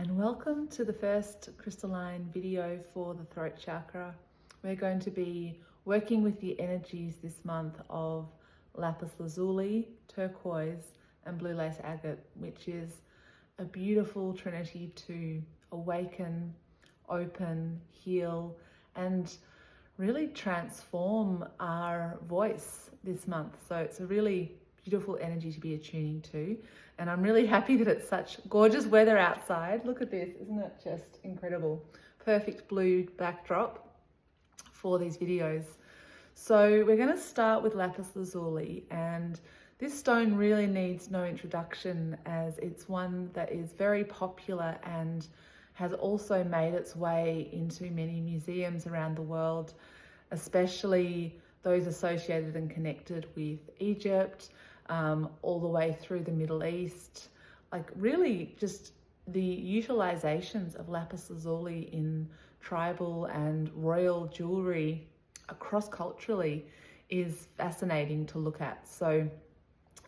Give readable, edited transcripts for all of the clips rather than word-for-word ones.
and welcome to the first crystalline video for the throat chakra. We're going to be working with the energies this month of Lapis Lazuli, turquoise and blue lace agate, which is a beautiful trinity to awaken, open, heal and really transform our voice this month. So it's a really beautiful energy to be attuning to, and I'm really happy that it's such gorgeous weather outside. Look at this, isn't it just incredible? Perfect blue backdrop for these videos. So we're going to start with Lapis Lazuli, and this stone really needs no introduction as it's one that is very popular and has also made its way into many museums around the world, especially those associated and connected with Egypt, all the way through the Middle East. Like really just the utilizations of Lapis Lazuli in tribal and royal jewelry across culturally is fascinating to look at. So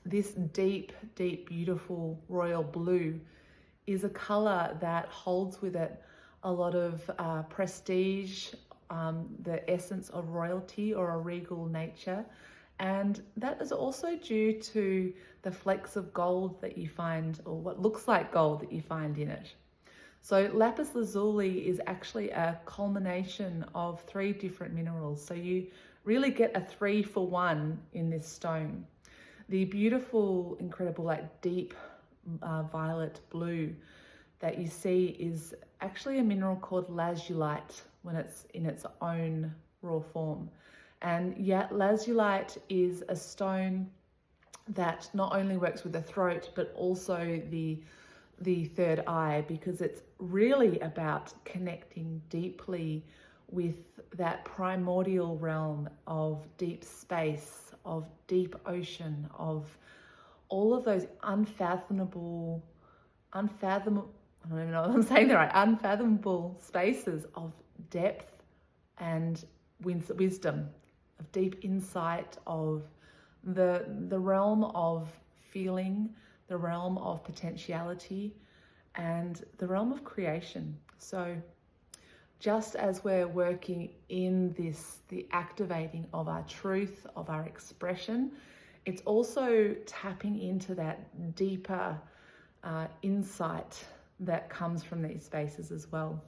this deep, beautiful royal blue is a color that holds with it a lot of prestige, the essence of royalty or a regal nature. And that is also due to the flecks of gold that you find, or what looks like gold that you find in it. So Lapis Lazuli is actually a culmination of 3 different minerals. So you really get a 3-for-1 in this stone. The beautiful, incredible, like deep violet blue that you see is actually a mineral called Lazulite when it's in its own raw form. And yet Lazulite is a stone that not only works with the throat, but also the third eye, because it's really about connecting deeply with that primordial realm of deep space, of deep ocean, of all of those unfathomable, I don't even know if I'm saying that right, unfathomable spaces of depth and wisdom, of deep insight, of the realm of feeling, the realm of potentiality, and the realm of creation. So just as we're working in this, the activating of our truth, of our expression, it's also tapping into that deeper insight that comes from these spaces as well.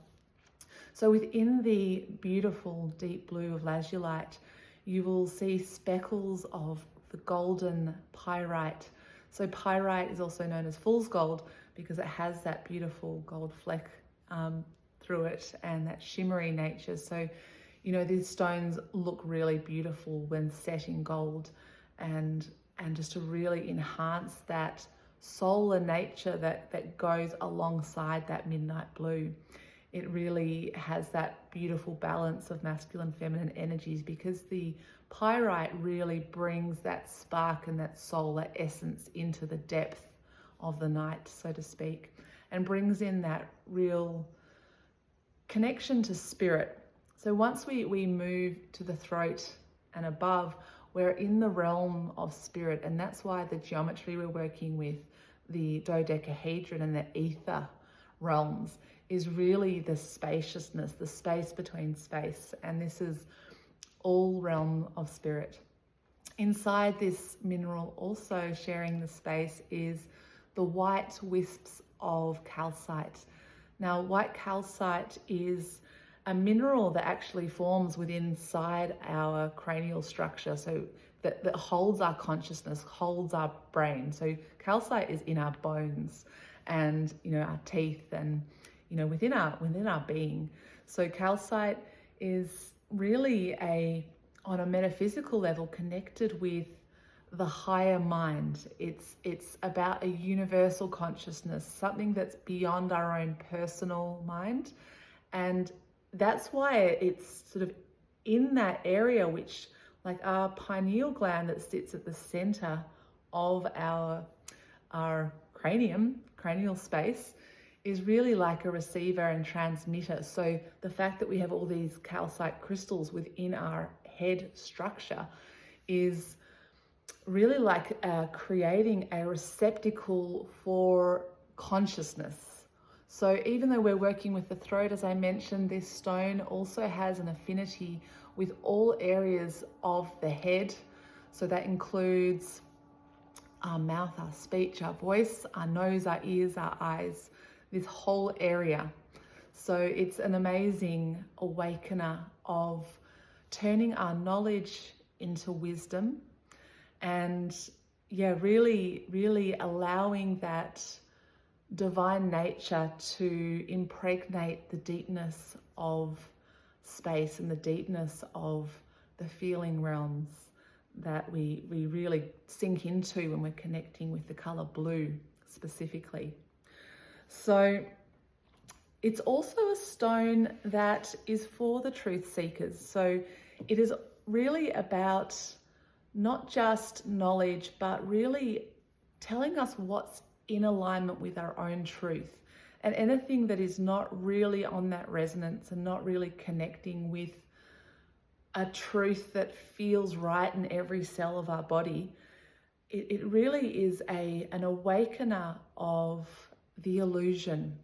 So within the beautiful deep blue of Lazulite, you will see speckles of the golden pyrite. So pyrite is also known as fool's gold because it has that beautiful gold fleck through it and that shimmery nature. So, you know, these stones look really beautiful when set in gold, and just to really enhance that solar nature that goes alongside that midnight blue. It really has that beautiful balance of masculine, feminine energies, because the pyrite really brings that spark and that solar essence into the depth of the night, so to speak, and brings in that real connection to spirit. So once we move to the throat and above, we're in the realm of spirit, and that's why the geometry we're working with, the dodecahedron and the aether realms, is really the spaciousness, the space between space, and this is all realm of spirit. Inside this mineral, also sharing the space, is the white wisps of calcite. Now, white calcite is a mineral that actually forms within inside our cranial structure, so that holds our consciousness, holds our brain. So calcite is in our bones and, you know, our teeth and, you know, within our being. So calcite is really on a metaphysical level connected with the higher mind. It's about a universal consciousness, something that's beyond our own personal mind. And that's why it's sort of in that area, which, like our pineal gland that sits at the center of our cranial space, is really like a receiver and transmitter. So the fact that we have all these calcite crystals within our head structure is really like creating a receptacle for consciousness. So even though we're working with the throat, as I mentioned, this stone also has an affinity with all areas of the head. So that includes our mouth, our speech, our voice, our nose, our ears, our eyes, this whole area. So it's an amazing awakener of turning our knowledge into wisdom, and really allowing that divine nature to impregnate the deepness of space and the deepness of the feeling realms that we really sink into when we're connecting with the color blue specifically. So it's also a stone that is for the truth seekers. So it is really about not just knowledge, but really telling us what's in alignment with our own truth. And anything that is not really on that resonance and not really connecting with a truth that feels right in every cell of our body, it really is an awakener of the illusion.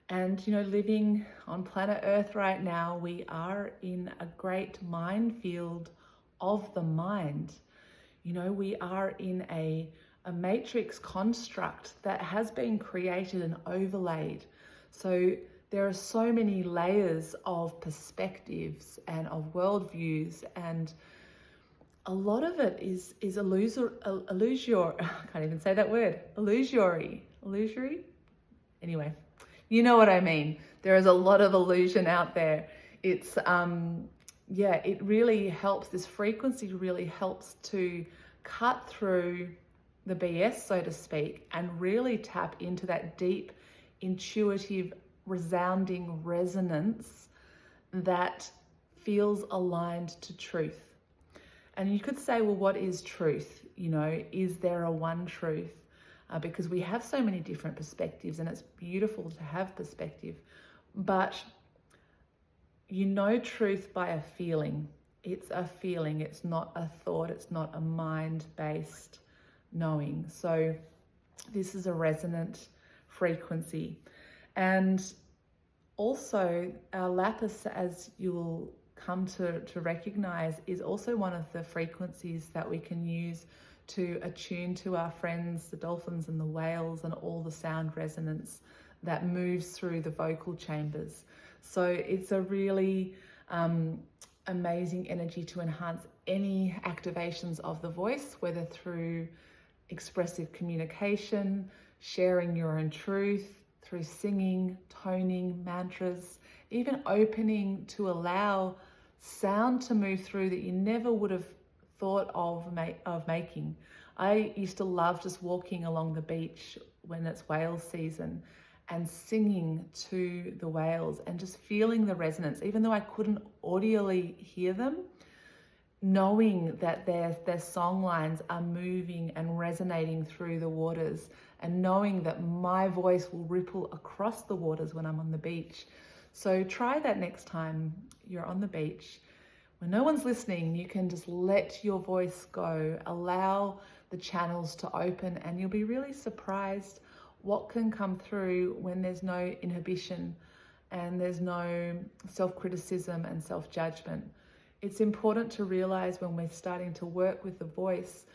And, living on planet Earth right now, we are in a great minefield of the mind. We are in a matrix construct that has been created and overlaid. So there are so many layers of perspectives and of worldviews, and a lot of it is illusory. I can't even say that word. Illusory. Anyway, you know what I mean. There is a lot of illusion out there. It's it really helps. This frequency really helps to cut through the BS, so to speak, and really tap into that deep, intuitive, resounding resonance that feels aligned to truth. And you could say, well, what is truth? Is there a one truth? Because we have so many different perspectives, and it's beautiful to have perspective. But truth by a feeling. It's a feeling. It's not a thought. It's not a mind-based knowing. So this is a resonant frequency. And also our lapis, as you will come to recognize, is also one of the frequencies that we can use to attune to our friends, the dolphins and the whales, and all the sound resonance that moves through the vocal chambers. So it's a really amazing energy to enhance any activations of the voice, whether through expressive communication, sharing your own truth, through singing, toning, mantras, even opening to allow sound to move through that you never would have thought of making. I used to love just walking along the beach when it's whale season and singing to the whales and just feeling the resonance, even though I couldn't audibly hear them, knowing that their song lines are moving and resonating through the waters, and knowing that my voice will ripple across the waters when I'm on the beach. So try that next time you're on the beach. When no one's listening, you can just let your voice go, allow the channels to open, and you'll be really surprised what can come through when there's no inhibition and there's no self-criticism and self-judgment. It's important to realize when we're starting to work with the voice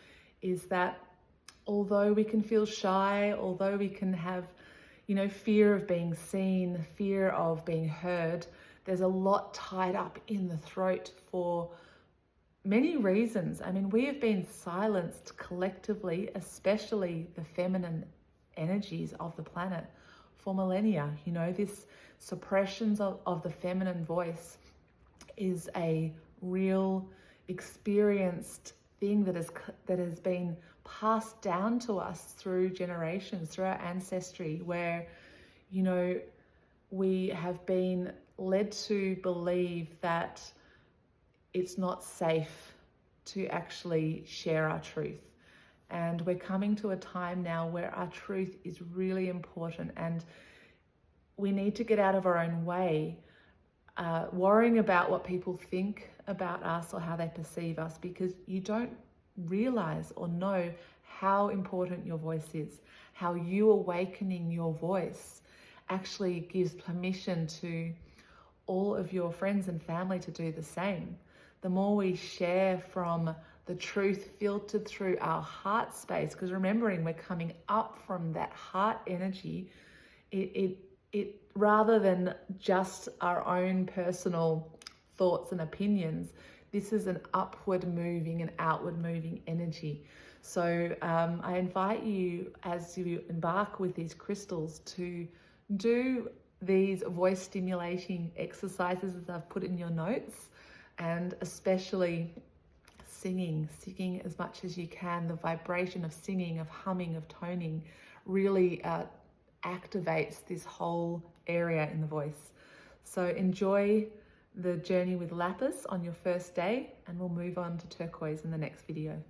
is that although we can feel shy, although we can have, fear of being seen, fear of being heard, there's a lot tied up in the throat for many reasons. I mean, we have been silenced collectively, especially the feminine energies of the planet, for millennia. This suppression of the feminine voice is a real experienced thing that has been passed down to us through generations, through our ancestry, where we have been led to believe that it's not safe to actually share our truth. And we're coming to a time now where our truth is really important, and we need to get out of our own way, worrying about what people think about us or how they perceive us, because you don't realize or know how important your voice is, how you awakening your voice actually gives permission to all of your friends and family to do the same. The more we share from the truth filtered through our heart space, because remembering we're coming up from that heart energy, it rather than just our own personal thoughts and opinions, this is an upward moving and outward moving energy. So I invite you, as you embark with these crystals, to do these voice stimulating exercises as I've put in your notes, and especially singing as much as you can. The vibration of singing, of humming, of toning really activates this whole area in the voice. So enjoy the journey with lapis on your first day, and we'll move on to turquoise in the next video.